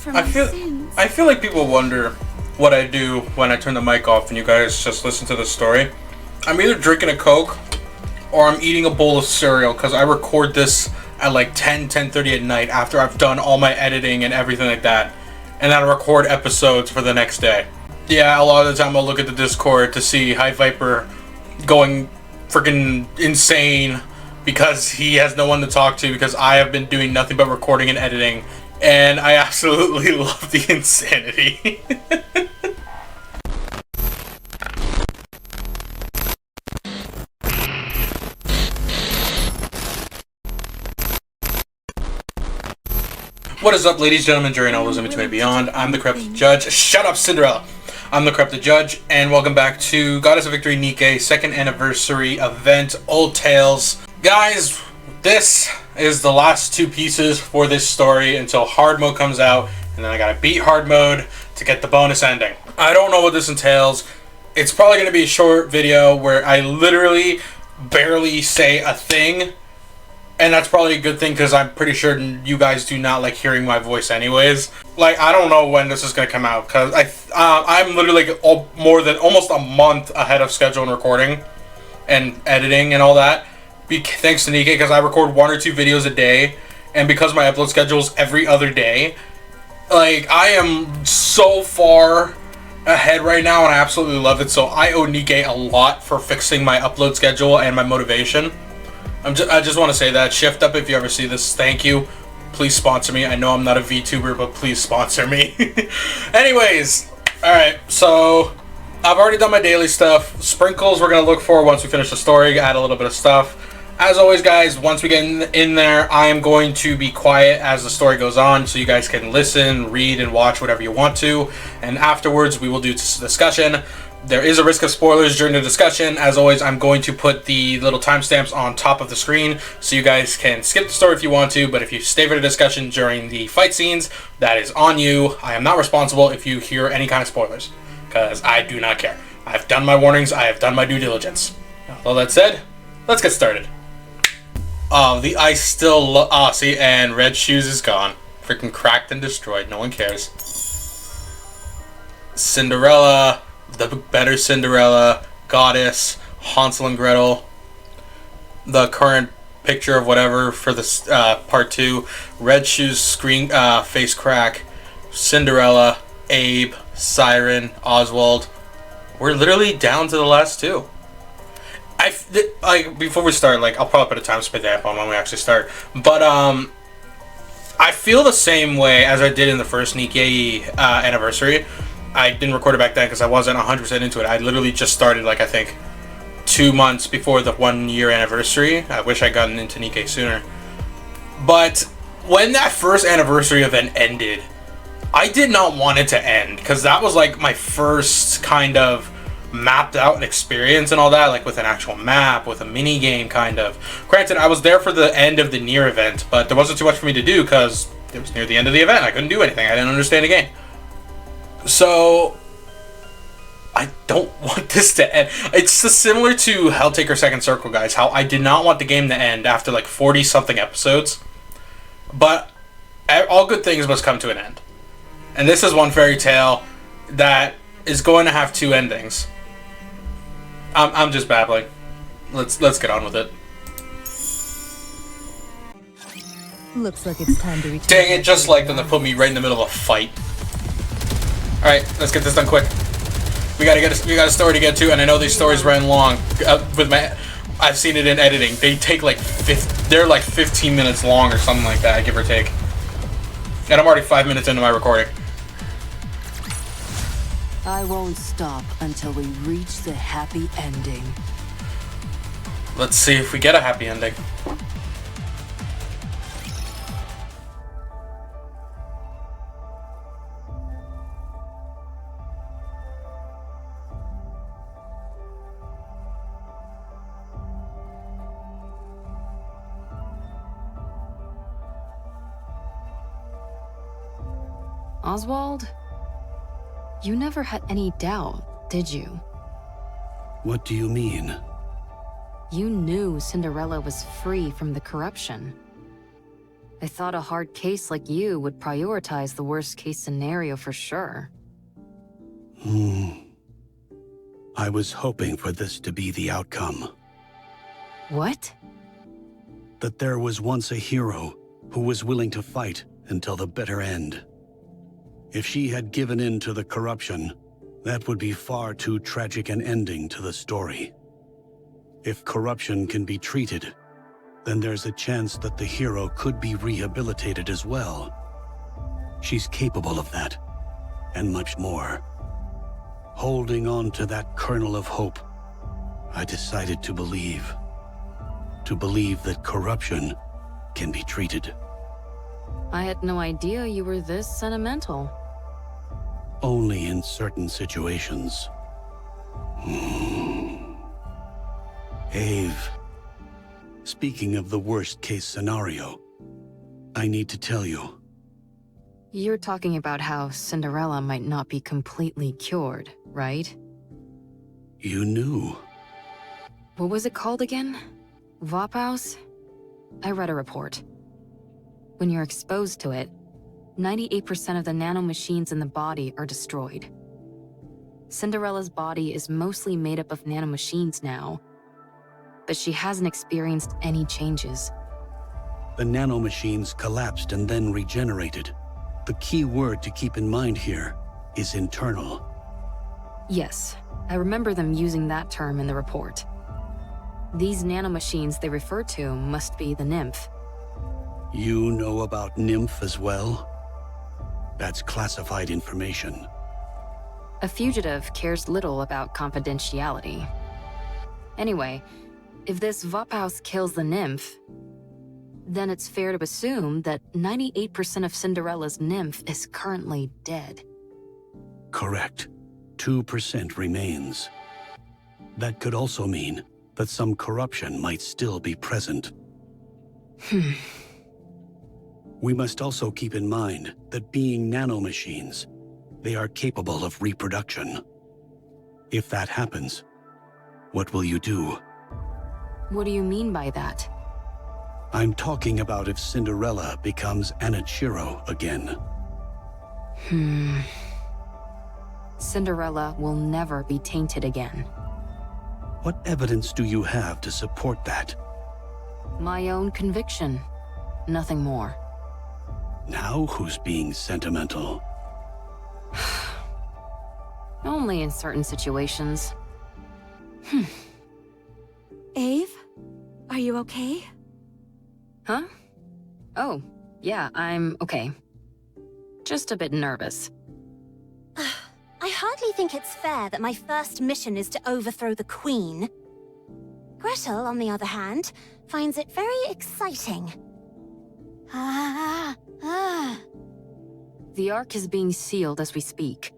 for my sins. I feel like people wonder what I do when I turn the mic off and you guys just listen to the story. I'm either drinking a Coke or I'm eating a bowl of cereal because I record this at like 10:30 at night after I've done all my editing and everything like that. And then I record episodes for the next day. Yeah, a lot of the time I'll look at the Discord to see High Viper going freaking insane because he has no one to talk to because I have been doing nothing but recording and editing. And I absolutely love the insanity. What is up, ladies, gentlemen, during all those in between and beyond? I'm the Korrupted Judge. Shut up, Cinderella! I'm the Korrupted Judge, and welcome back to Goddess of Victory Nikke 2nd anniversary event, Old Tales. Guys, this is the last two pieces for this story until hard mode comes out, and then I gotta beat hard mode to get the bonus ending. I don't know what this entails. It's probably gonna be a short video where I literally barely say a thing. And that's probably a good thing because I'm pretty sure you guys do not like hearing my voice anyways. Like, I don't know when this is going to come out because I'm literally like almost a month ahead of schedule and recording and editing and all that. Thanks to Nikke, because I record 1 or 2 videos a day. And because my upload schedule is every other day, like, I am so far ahead right now and I absolutely love it. So I owe Nikke a lot for fixing my upload schedule and my motivation. I just want to say that. Shift Up, if you ever see this, thank you. Please sponsor me. I know I'm not a VTuber, but please sponsor me. Anyways, alright, so I've already done my daily stuff. Sprinkles we're going to look for once we finish the story, add a little bit of stuff. As always, guys, once we get in there, I am going to be quiet as the story goes on, so you guys can listen, read, and watch whatever you want to. And afterwards, we will do discussion. There is a risk of spoilers during the discussion. As always, I'm going to put the little timestamps on top of the screen so you guys can skip the story if you want to, but if you stay for the discussion during the fight scenes, that is on you. I am not responsible if you hear any kind of spoilers, because I do not care. I've done my warnings, I have done my due diligence. All that said, let's get started. Oh, the ice still see, and Red Shoes is gone. Freaking cracked and destroyed, no one cares. Cinderella, the better Cinderella, Goddess, Hansel and Gretel, the current picture of whatever for this part 2, Red Shoes screen face crack, Cinderella, Abe, Siren, Oswald. We're literally down to the last 2. Like, before we start, like, I'll probably put a time stamp on when we actually start, but I feel the same way as I did in the first Nikke anniversary. I didn't record it back then because I wasn't 100% into it. I literally just started, like, I think 2 months before the 1-year anniversary. I wish I'd gotten into Nikke sooner. But when that first anniversary event ended, I did not want it to end because that was, like, my first kind of mapped out experience and all that, like with an actual map, with a mini game, kind of. Granted, I was there for the end of the Nier event, but there wasn't too much for me to do because it was near the end of the event. I couldn't do anything. I didn't understand the game. So I don't want this to end. It's similar to Helltaker Second Circle, guys, how I did not want the game to end after like 40 something episodes, but all good things must come to an end, and this is one fairy tale that is going to have 2 endings. I'm just babbling. Let's get on with it. Looks like it's time to return. Dang it, just like them to put me right in the middle of a fight. Alright, let's get this done quick. We got a story to get to, and I know these stories ran long. I've seen it in editing. They take like they're like 15 minutes long or something like that, give or take. And I'm already 5 minutes into my recording. I won't stop until we reach the happy ending. Let's see if we get a happy ending. Oswald? You never had any doubt, did you? What do you mean? You knew Cinderella was free from the corruption. I thought a hard case like you would prioritize the worst case scenario for sure. I was hoping for this to be the outcome. What? That there was once a hero who was willing to fight until the bitter end. If she had given in to the corruption, that would be far too tragic an ending to the story. If corruption can be treated, then there's a chance that the hero could be rehabilitated as well. She's capable of that, and much more. Holding on to that kernel of hope, I decided to believe. To believe that corruption can be treated. I had no idea you were this sentimental. Only in certain situations. Ave, speaking of the worst case scenario, I need to tell you. You're talking about how Cinderella might not be completely cured, right? You knew. What was it called again? Vophaus? I read a report. When you're exposed to it, 98% of the nanomachines in the body are destroyed. Cinderella's body is mostly made up of nanomachines now, but she hasn't experienced any changes. The nanomachines collapsed and then regenerated. The key word to keep in mind here is internal. Yes, I remember them using that term in the report. These nanomachines they refer to must be the nymph. You know about Nymph as well? That's classified information. A fugitive cares little about confidentiality. Anyway, if this Vophaus kills the nymph, then it's fair to assume that 98% of Cinderella's nymph is currently dead. Correct. 2% remains. That could also mean that some corruption might still be present. We must also keep in mind that being nanomachines, they are capable of reproduction. If that happens, what will you do? What do you mean by that? I'm talking about if Cinderella becomes Anichiro again. Cinderella will never be tainted again. What evidence do you have to support that? My own conviction. Nothing more. Now who's being sentimental? Only in certain situations. Ave? Are you okay? Huh? Oh, yeah, I'm okay. Just a bit nervous. I hardly think it's fair that my first mission is to overthrow the Queen. Gretel, on the other hand, finds it very exciting. The Ark is being sealed as we speak.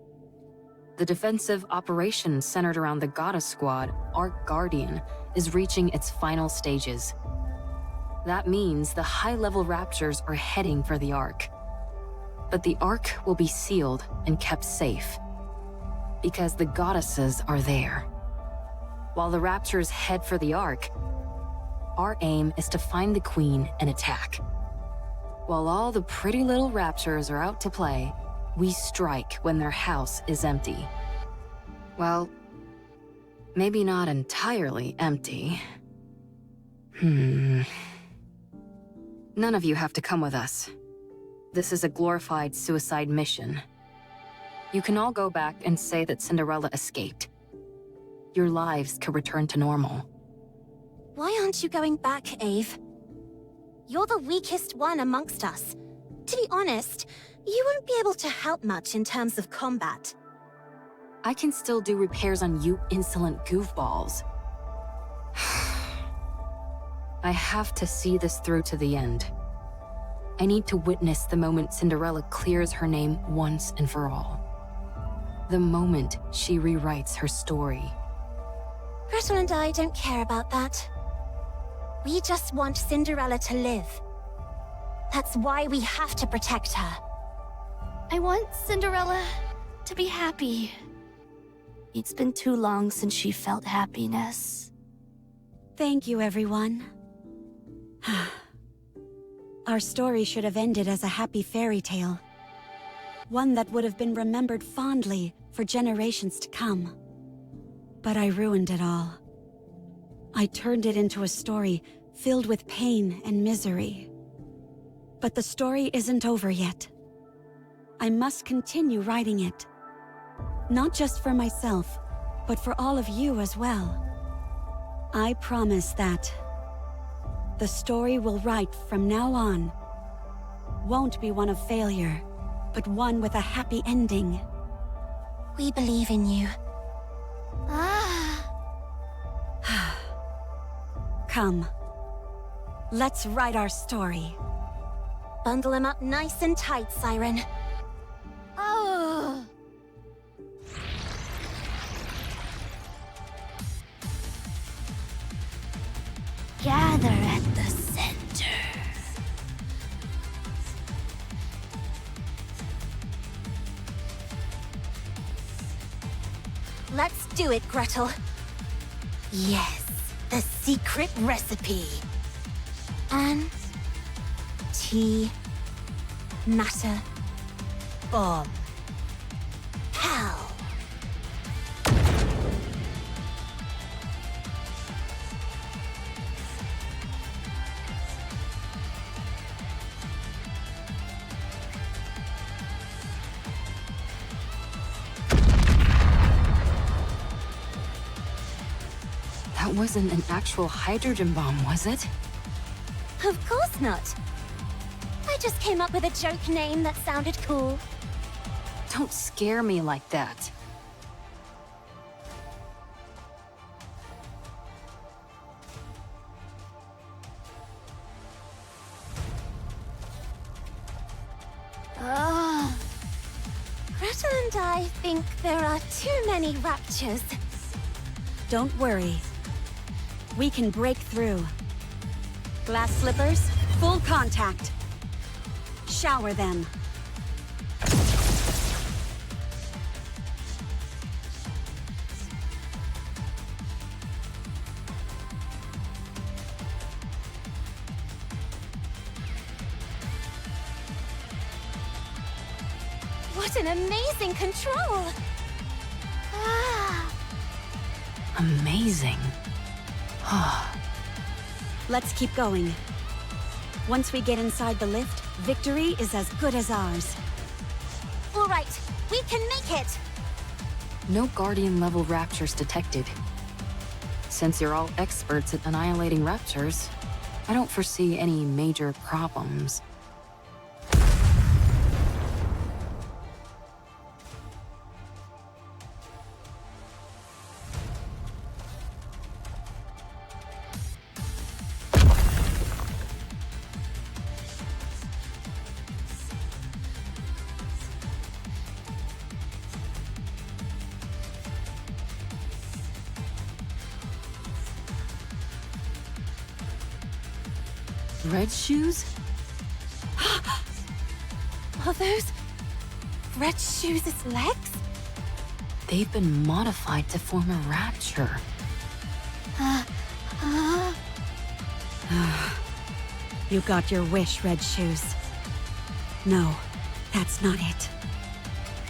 The defensive operation centered around the Goddess Squad, Ark Guardian, is reaching its final stages. That means the high-level Raptors are heading for the Ark. But the Ark will be sealed and kept safe, because the goddesses are there. While the Raptors head for the Ark, our aim is to find the Queen and attack. While all the pretty little Raptors are out to play, we strike when their house is empty. Well, maybe not entirely empty. None of you have to come with us. This is a glorified suicide mission. You can all go back and say that Cinderella escaped. Your lives could return to normal. Why aren't you going back, Ave? You're the weakest one amongst us. To be honest, you won't be able to help much in terms of combat. I can still do repairs on you insolent goofballs. I have to see this through to the end. I need to witness the moment Cinderella clears her name once and for all. The moment she rewrites her story. Gretel and I don't care about that. We just want Cinderella to live. That's why we have to protect her. I want Cinderella to be happy. It's been too long since she felt happiness. Thank you, everyone. Our story should have ended as a happy fairy tale. One that would have been remembered fondly for generations to come. But I ruined it all. I turned it into a story filled with pain and misery. But the story isn't over yet. I must continue writing it. Not just for myself, but for all of you as well. I promise that the story we'll write from now on won't be one of failure, but one with a happy ending. We believe in you. Come. Let's write our story. Bundle him up nice and tight, Siren. Oh. Gather at the center. Let's do it, Gretel. Yes, the secret recipe. And matter bomb. Pow. That wasn't an actual hydrogen bomb, was it? Of course not. I just came up with a joke name that sounded cool. Don't scare me like that. Gretel and I think there are too many raptures. Don't worry. We can break through. Glass slippers, full contact. Shower them. What an amazing control! Amazing. Let's keep going. Once we get inside the lift, victory is as good as ours. All right, we can make it! No Guardian-level raptures detected. Since you're all experts at annihilating raptors, I don't foresee any major problems. Red shoes? Are those Red Shoes' legs? They've been modified to form a rapture. You got your wish, Red Shoes. No, that's not it.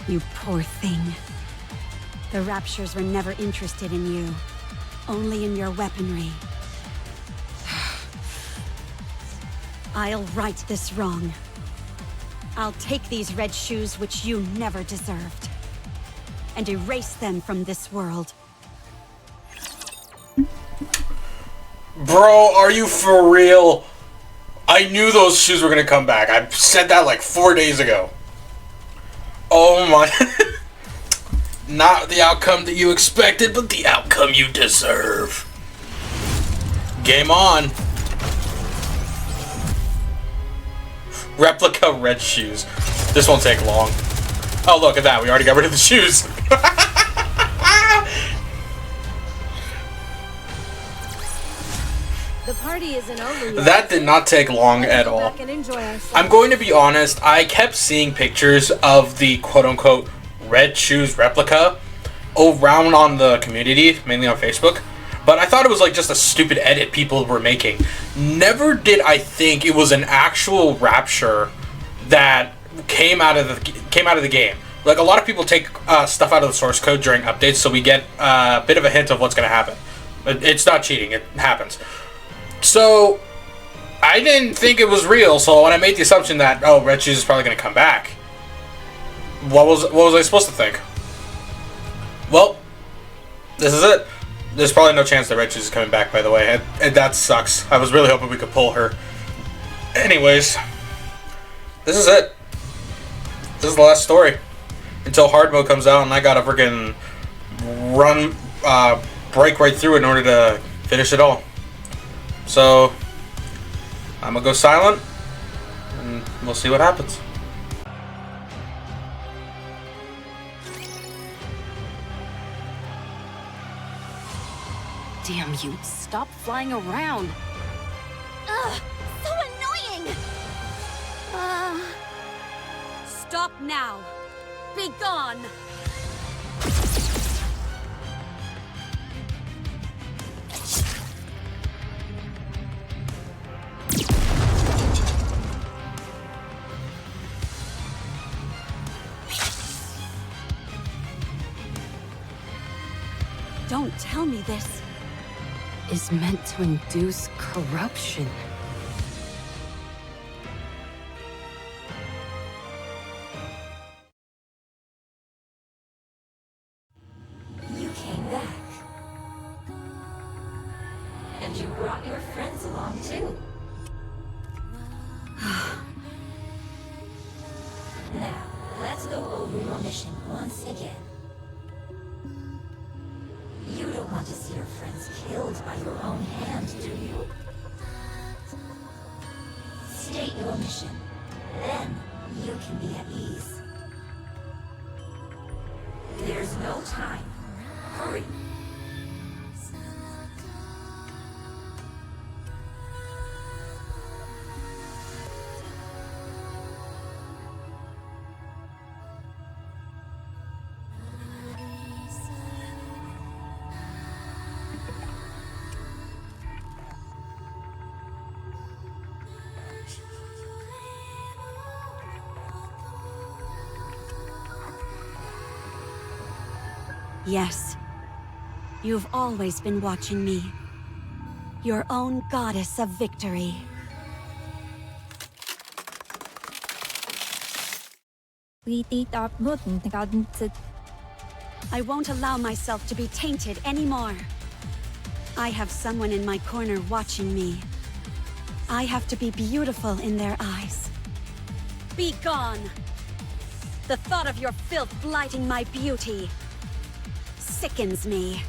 You poor thing. The Raptures were never interested in you. Only in your weaponry. I'll right this wrong. I'll take these red shoes which you never deserved, and erase them from this world. Bro, are you for real? I knew those shoes were gonna come back. I said that like 4 days ago. Oh my. Not the outcome that you expected, but the outcome you deserve. Game on. Replica red shoes. This won't take long. Oh, look at that. We already got rid of the shoes. The party isn't over yet. That did not take long at all. Back and enjoy ourselves. I'm going to be honest, I kept seeing pictures of the quote-unquote red shoes replica around on the community, mainly on Facebook, but I thought it was like just a stupid edit people were making. never did I think it was an actual rapture that came out of the game. Like, a lot of people take stuff out of the source code during updates, so we get a bit of a hint of what's going to happen. It's not cheating, it happens. So I didn't think it was real, so when I made the assumption that, oh, Red Shoes is probably going to come back, what was I supposed to think? Well, this is it. There's probably no chance that Red Shoes is coming back, by the way. And that sucks. I was really hoping we could pull her. Anyways, this is it. This is the last story. Until hard mode comes out and I gotta freaking break right through it in order to finish it all. So, I'm gonna go silent, and we'll see what happens. Damn you, stop flying around! Ugh, so annoying! Stop now! Be gone! Don't tell me this Is meant to induce corruption. You came back. And you brought your friends along too. Now, let's go over your mission once again. You don't want to see your friends killed by your own hand, do you? State your mission. Then you can be at ease. There's no time. Hurry. Yes. You've always been watching me. Your own goddess of victory. I won't allow myself to be tainted anymore. I have someone in my corner watching me. I have to be beautiful in their eyes. Be gone! The thought of your filth blighting my beauty sickens me.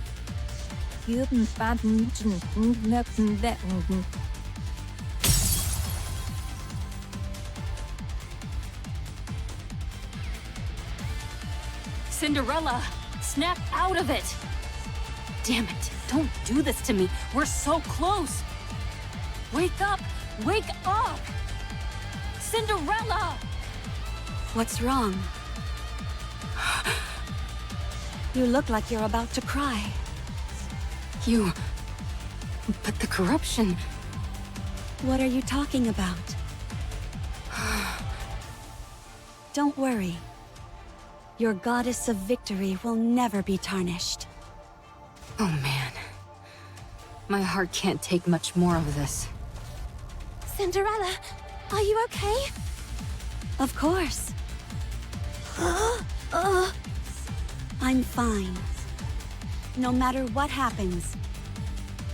Cinderella, snap out of it! Damn it, don't do this to me. We're so close. Wake up! Wake up! Cinderella! What's wrong? You look like you're about to cry. But the corruption... What are you talking about? Don't worry. Your goddess of victory will never be tarnished. Oh man. My heart can't take much more of this. Cinderella, are you okay? Of course. I'm fine. No matter what happens,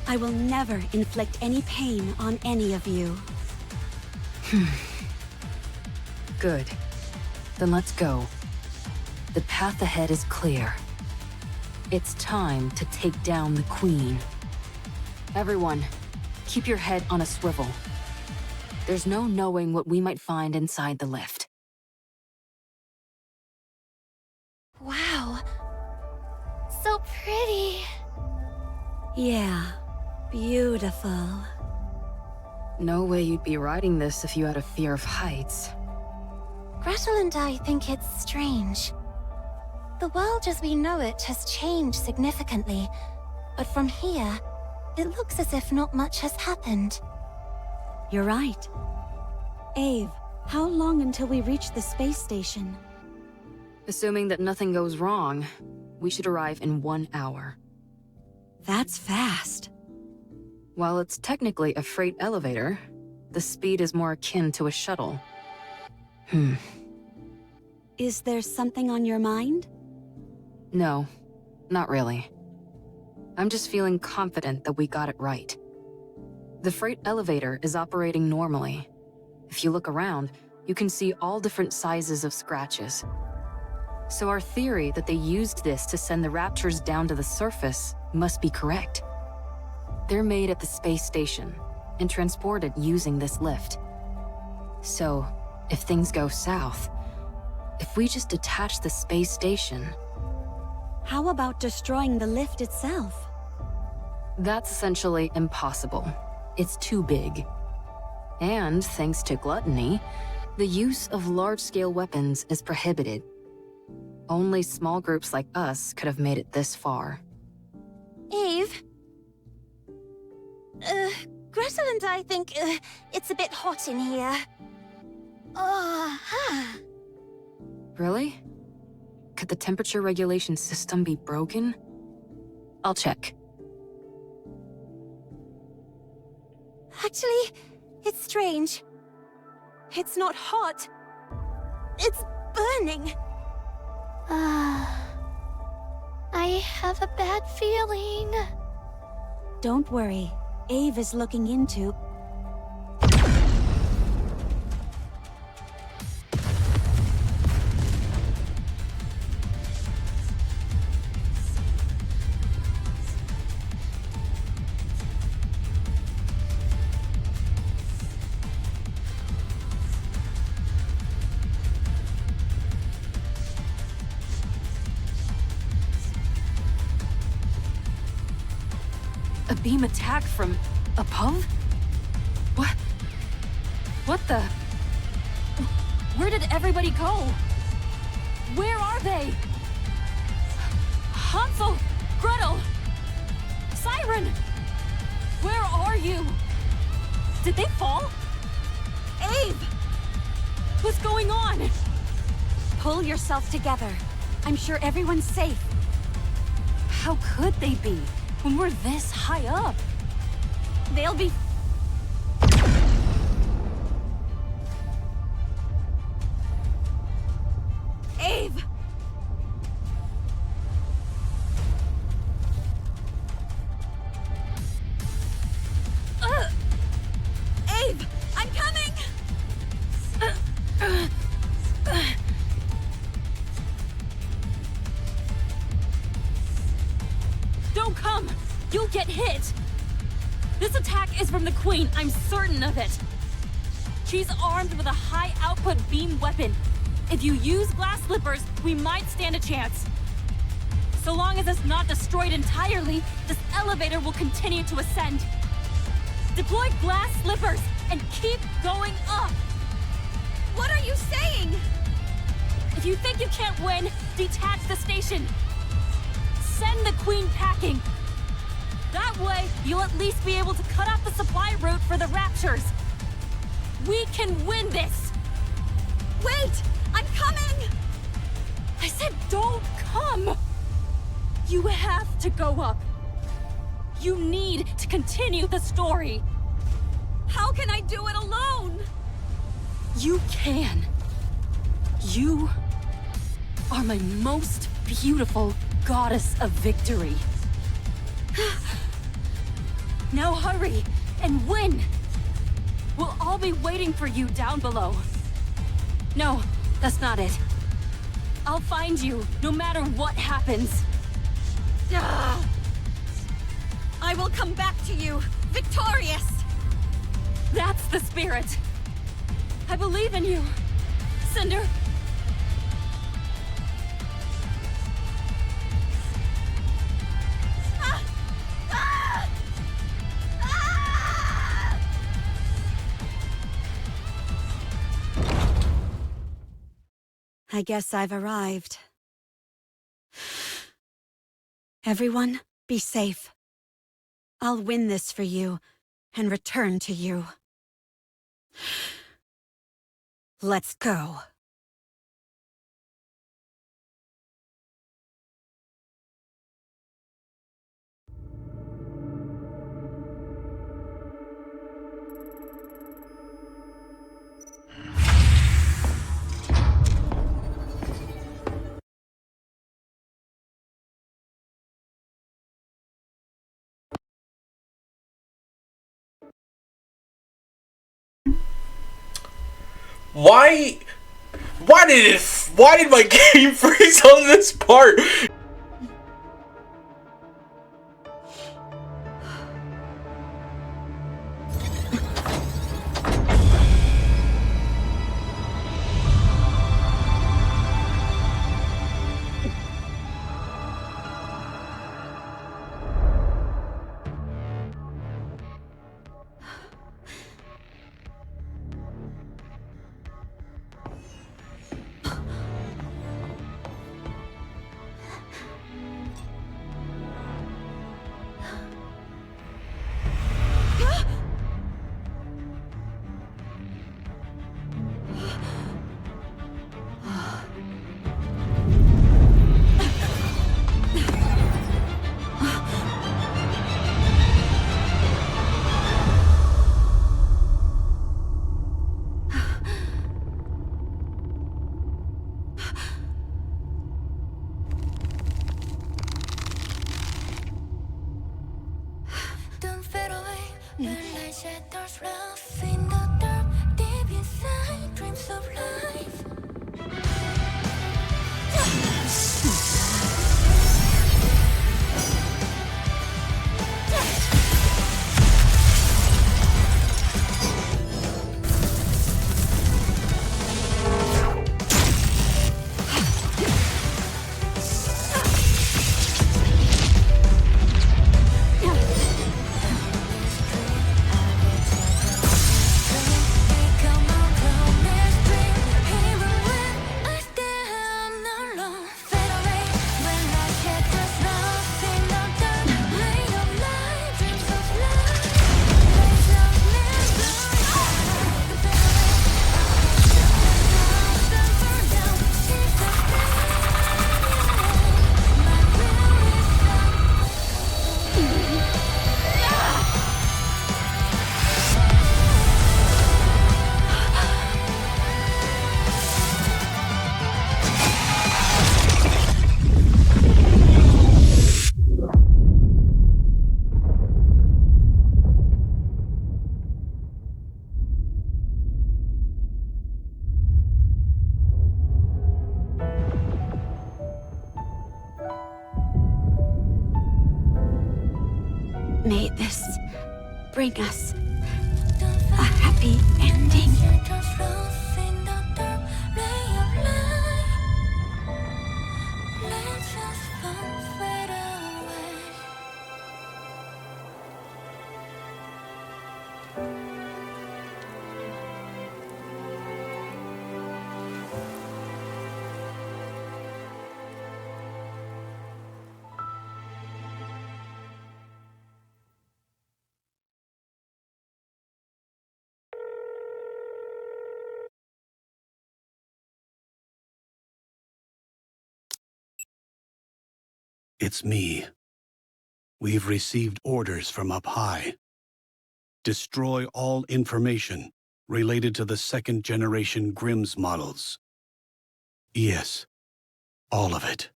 I will never inflict any pain on any of you. Good. Then let's go. The path ahead is clear. It's time to take down the Queen. Everyone, keep your head on a swivel. There's no knowing what we might find inside the lift. Wow. So pretty. Yeah, beautiful. No way you'd be riding this if you had a fear of heights. Gretel and I think it's strange. The world as we know it has changed significantly, but from here, it looks as if not much has happened. You're right. Ave, how long until we reach the space station? Assuming that nothing goes wrong, we should arrive in 1 hour. That's fast. While it's technically a freight elevator, the speed is more akin to a shuttle. Is there something on your mind? No, not really. I'm just feeling confident that we got it right. The freight elevator is operating normally. If you look around, you can see all different sizes of scratches. So our theory that they used this to send the Raptors down to the surface must be correct. They're made at the space station and transported using this lift. So, if things go south, if we just detach the space station... How about destroying the lift itself? That's essentially impossible. It's too big. And, thanks to gluttony, the use of large-scale weapons is prohibited. Only small groups like us could have made it this far. Eve? Gretel and I think, it's a bit hot in here. Really? Could the temperature regulation system be broken? I'll check. Actually, it's strange. It's not hot. It's burning. I have a bad feeling. Don't worry. Ave is looking into... A beam attack from above? What? What the? Where did everybody go? Where are they? Hansel! Gretel! Siren! Where are you? Did they fall? Ave! What's going on? Pull yourself together. I'm sure everyone's safe. How could they be when we're this high up? They'll be... Ave! Ave! I'm coming! Don't come! You'll get hit! This attack is from the Queen, I'm certain of it. She's armed with a high-output beam weapon. If you use glass slippers, we might stand a chance. So long as it's not destroyed entirely, this elevator will continue to ascend. Deploy glass slippers and keep going up! What are you saying? If you think you can't win, detach the station. Send the Queen packing. That way, you'll at least be able to cut off the supply route for the Raptors. We can win this! Wait! I'm coming! I said don't come! You have to go up. You need to continue the story. How can I do it alone? You can. You are my most beautiful goddess of victory. Now hurry and win! We'll all be waiting for you down below. No, that's not it. I'll find you no matter what happens. I will come back to you, victorious! That's the spirit. I believe in you, Cinder. I guess I've arrived. Everyone, be safe. I'll win this for you and return to you. Let's go. Why? Why did my game freeze on this part? Don't fade away. The light shatters rough in the dark. Deep inside, dreams of life. May this bring us a happy ending. It's me. We've received orders from up high. Destroy all information related to the second-generation Grimm's models. Yes, all of it.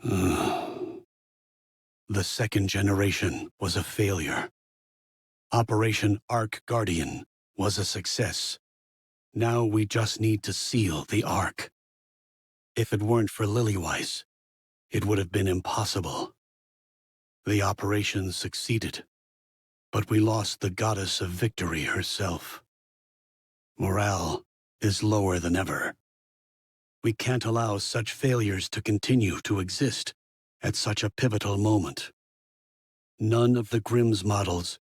The second generation was a failure. Operation Ark Guardian was a success. Now we just need to seal the Ark. If it weren't for Lilyweiss, it would have been impossible. The operation succeeded, but we lost the goddess of victory herself. Morale is lower than ever. We can't allow such failures to continue to exist at such a pivotal moment. None of the Grimm's models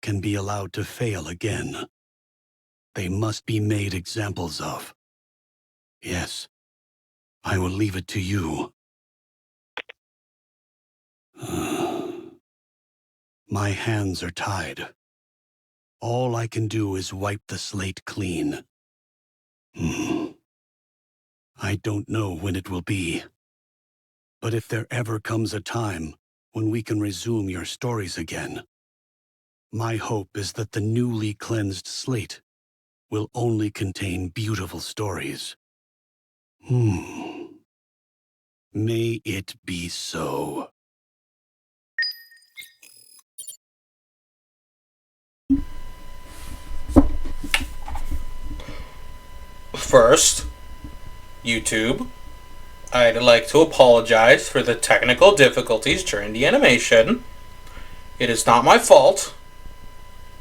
can be allowed to fail again. They must be made examples of. Yes, I will leave it to you. My hands are tied. All I can do is wipe the slate clean. I don't know when it will be. But if there ever comes a time when we can resume your stories again, my hope is that the newly cleansed slate will only contain beautiful stories. May it be so. First, YouTube, I'd like to apologize for the technical difficulties during the animation. It is not my fault.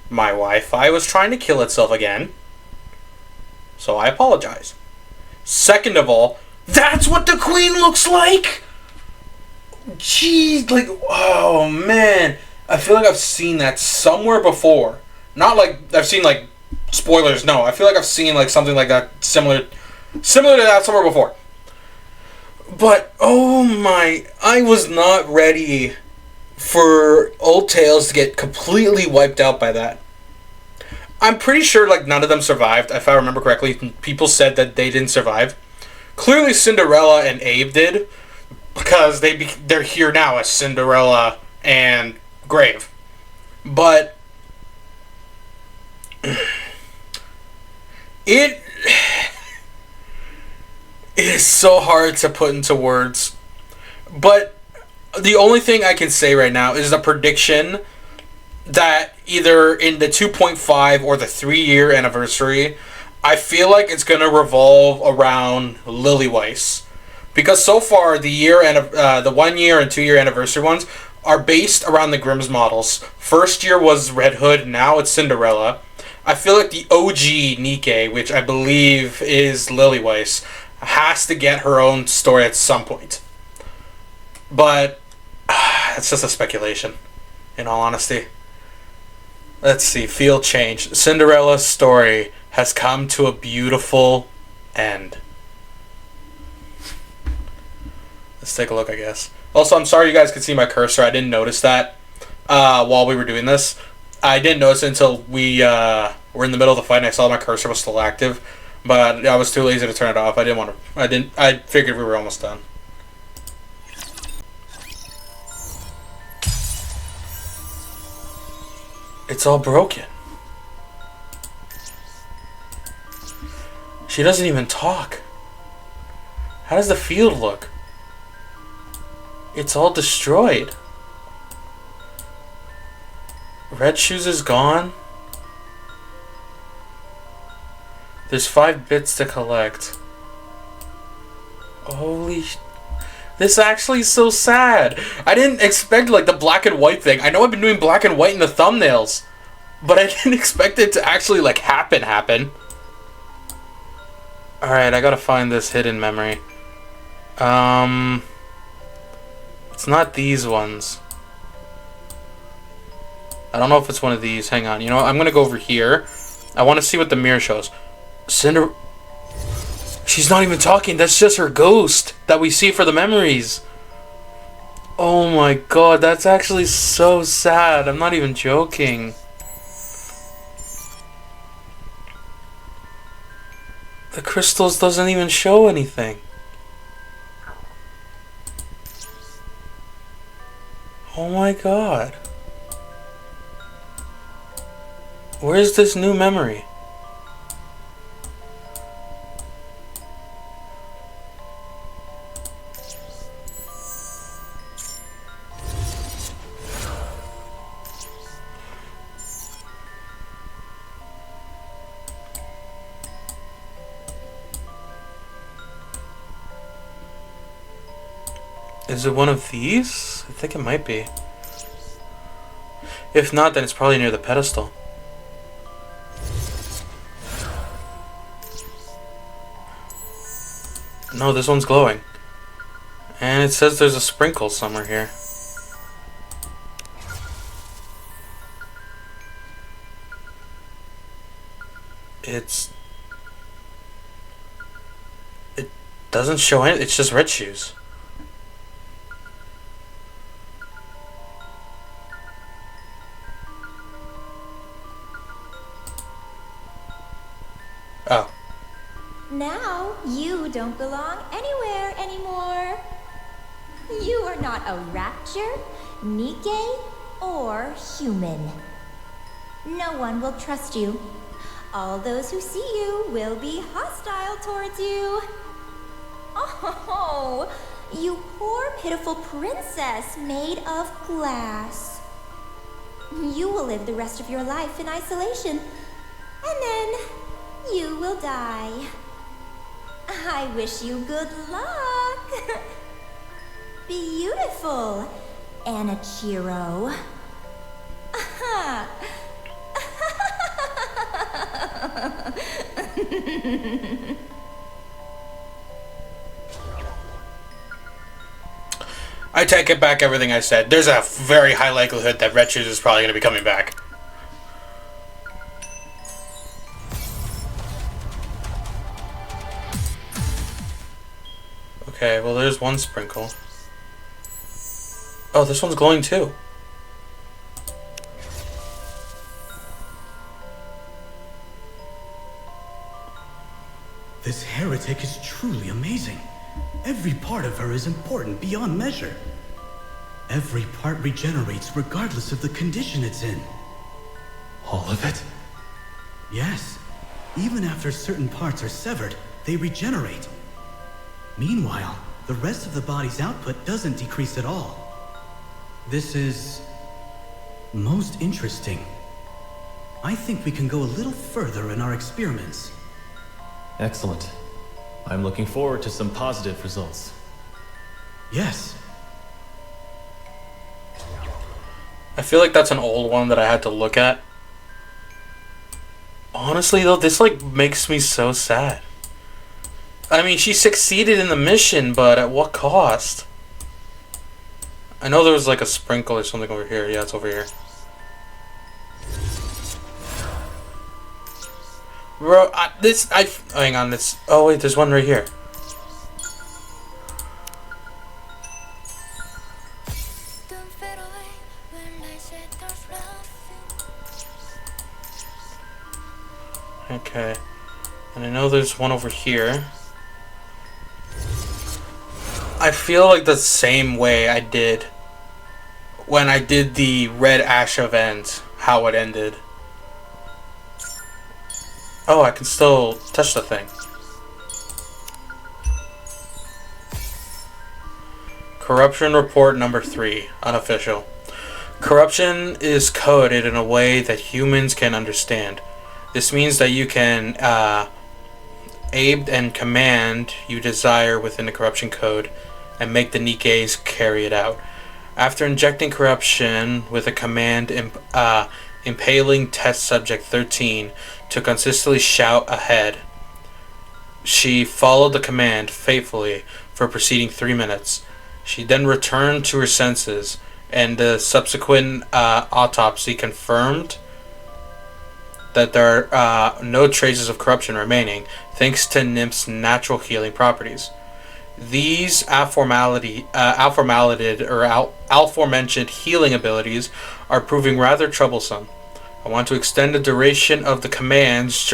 My Wi-Fi was trying to kill itself again. So I apologize. Second of all, that's what the Queen looks like? Jeez, like, oh man. I feel like I've seen that somewhere before. Not like I've seen, like, spoilers, no. I feel like I've seen, like, something like that similar to that somewhere before. But, oh my, I was not ready for Old Tales to get completely wiped out by that. I'm pretty sure, like, none of them survived, if I remember correctly. People said that they didn't survive. Clearly Cinderella and Abe did, because they're here now as Cinderella and Grave. But it is so hard to put into words. But the only thing I can say right now is a prediction that either in the 2.5 or the 3-year anniversary, I feel like it's going to revolve around Lily Weiss. Because so far, the 1 year and 2 year anniversary ones are based around the Grimm's models. First year was Red Hood, now it's Cinderella. I feel like the OG Nikke, which I believe is Lily Weiss, has to get her own story at some point. But it's just a speculation, in all honesty. Let's see, field change. Cinderella's story has come to a beautiful end. Let's take a look, I guess. Also, I'm sorry you guys could see my cursor. I didn't notice that while we were doing this. I didn't notice it until we were in the middle of the fight and I saw my cursor was still active. But I was too lazy to turn it off. I figured we were almost done. It's all broken. She doesn't even talk. How does the field look? It's all destroyed. Red Shoes is gone. There's 5 bits to collect. Holy this actually is so sad. I didn't expect, like, the black and white thing. I know I've been doing black and white in the thumbnails, but I didn't expect it to actually, like, happen. Alright, I gotta find this hidden memory. It's not these ones. I don't know if it's one of these. Hang on. You know what? I'm gonna go over here. I want to see what the mirror shows. She's not even talking. That's just her ghost that we see for the memories. Oh my god, that's actually so sad. I'm not even joking. The crystals doesn't even show anything. Oh my god. Where's this new memory? Is it one of these? I think it might be. If not, then it's probably near the pedestal. No, this one's glowing. And it says there's a sprinkle somewhere here. It doesn't show anything. It's just Red Shoes. Oh. Now you don't belong anywhere anymore. You are not a rapture, Nikke, or human. No one will trust you. All those who see you will be hostile towards you. Oh, you poor pitiful princess made of glass. You will live the rest of your life in isolation, and then you will die. I wish you good luck. Beautiful, Anichiro. I take it back everything I said. There's a very high likelihood that Red Shoes is probably going to be coming back. Okay, well there's one sprinkle. Oh, this one's glowing too. This heretic is truly amazing. Every part of her is important beyond measure. Every part regenerates regardless of the condition it's in. All of it? Yes. Even after certain parts are severed, they regenerate. Meanwhile, the rest of the body's output doesn't decrease at all. This is most interesting. I think we can go a little further in our experiments. Excellent. I'm looking forward to some positive results. Yes. I feel like that's an old one that I had to look at. Honestly though, this like makes me so sad. I mean, she succeeded in the mission, but at what cost? I know there was like a sprinkle or something over here. Yeah, it's over here. Bro, hang on, this... Oh, wait, there's one right here. Okay. And I know there's one over here. I feel like the same way I did when I did the Red Ash event, how it ended. Oh, I can still touch the thing. Corruption report number 3, unofficial. Corruption is coded in a way that humans can understand. This means that you can aid and command you desire within the corruption code and make the Nikkes carry it out. After injecting corruption with a command impaling test subject 13 to consistently shout ahead, she followed the command faithfully for preceding 3 minutes. She then returned to her senses, and the subsequent autopsy confirmed that there are no traces of corruption remaining, thanks to Nymph's natural healing properties. These aforementioned healing abilities are proving rather troublesome. I want to extend the duration of the commands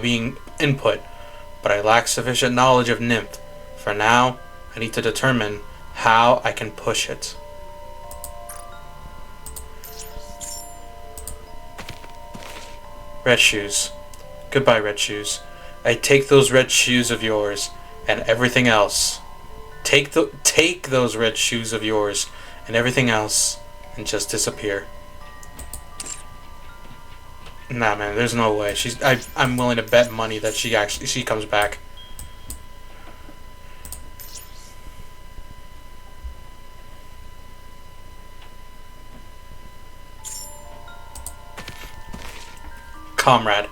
being input, but I lack sufficient knowledge of Nymph. For now, I need to determine how I can push it. Red Shoes. Goodbye, Red Shoes. I take those red shoes of yours and everything else. Take those red shoes of yours and everything else and just disappear. Nah, man, there's no way. I'm willing to bet money that she comes back. Comrade,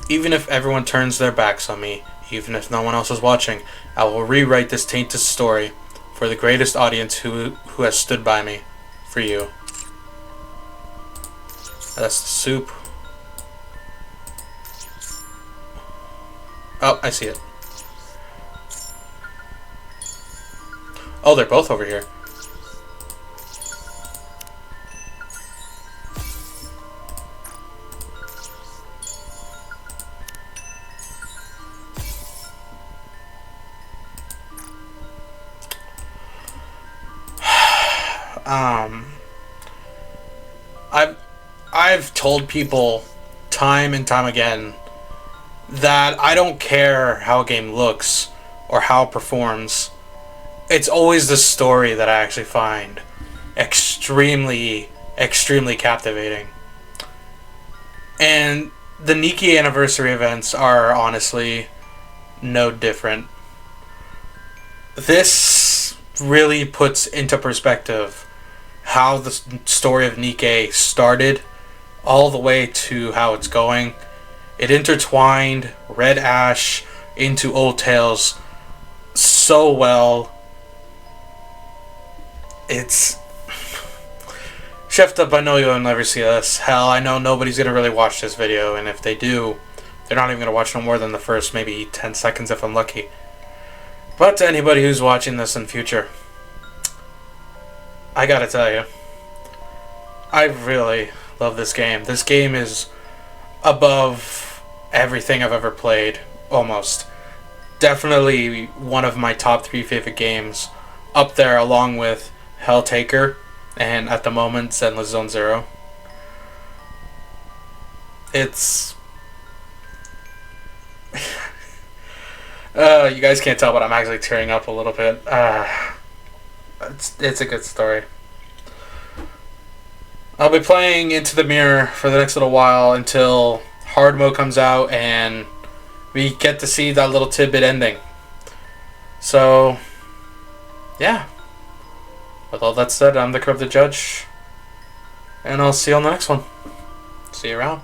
even if everyone turns their backs on me, even if no one else is watching, I will rewrite this tainted story for the greatest audience who has stood by me. For you. That's the soup. Oh, I see it. Oh, they're both over here. I've told people time and time again that I don't care how a game looks or how it performs. It's always the story that I actually find extremely captivating. And the Nikke anniversary events are honestly no different. This really puts into perspective how the story of Nikke started all the way to how it's going. It intertwined Red Ash into Old Tales so well. It's... Chefed up, I know you'll never see this. Hell, I know nobody's gonna really watch this video, and if they do, they're not even gonna watch no more than the first maybe 10 seconds if I'm lucky. But to anybody who's watching this in future, I gotta tell you, I really love this game. This game is above everything I've ever played, almost. Definitely one of my top 3 favorite games, up there along with Helltaker and at the moment Zenless Zone Zero. It's you guys can't tell, but I'm actually tearing up a little bit. It's a good story. I'll be playing Into the Mirror for the next little while until hard mode comes out and we get to see that little tidbit ending. So, yeah. With all that said, I'm the Korrupted Judge, and I'll see you on the next one. See you around.